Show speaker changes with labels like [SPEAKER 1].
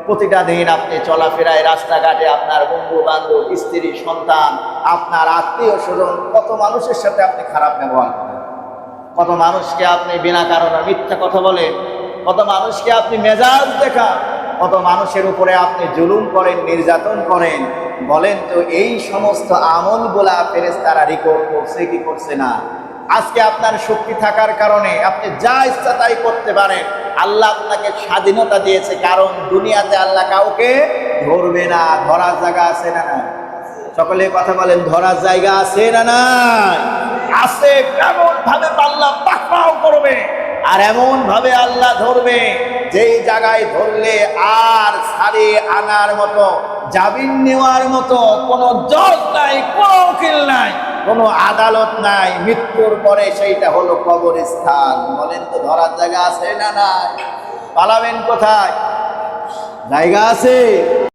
[SPEAKER 1] প্রতিটা দিন আপনি চলাফেরায় রাস্তাঘাটে আপনার বন্ধু বান্ধব, স্ত্রী, সন্তান, আপনার আত্মীয় স্বজন, কত মানুষের সাথে আপনি খারাপ ব্যবহার করেন, কত মানুষকে আপনি বিনা কারণে মিথ্যা কথা বলেন, কত মানুষকে আপনি মেজাজ দেখান, কত মানুষের উপরে আপনি জুলুম করেন, নির্যাতন করেন। বলেন তো এই সমস্ত আমলগুলা ফেরেশতারা রেকর্ড করছে কি করছে না? আজকে আপনার শক্তি থাকার কারণে আপনি যা ইচ্ছা তাই করতে পারেন। আল্লাহ আপনাকে স্বাধীনতা দিয়েছে, কারণ দুনিয়াতে আল্লাহ কাউকে ধরবে না। ধরার জায়গা আছে না না? সকলে কথা বলেন, ধরার জায়গা আছে না নাই? আছে। এমন ভাবে আল্লাহ পাকড়াও করবে আর এমন ভাবে আল্লাহ ধরবে, যেই জায়গায় ধরলে আর ছাড়িয়ে আনার মতো, জামিন নেওয়ার মতো কোনো জজ নাই, কোনো উকিল নাই, কোনো আদালত নাই। মৃত্যুর পরে সেইটা হলো কবরস্থান। বলেন তো ধরার জায়গা আছে না নাই? পালাবেন কোথায়? জায়গা আছে?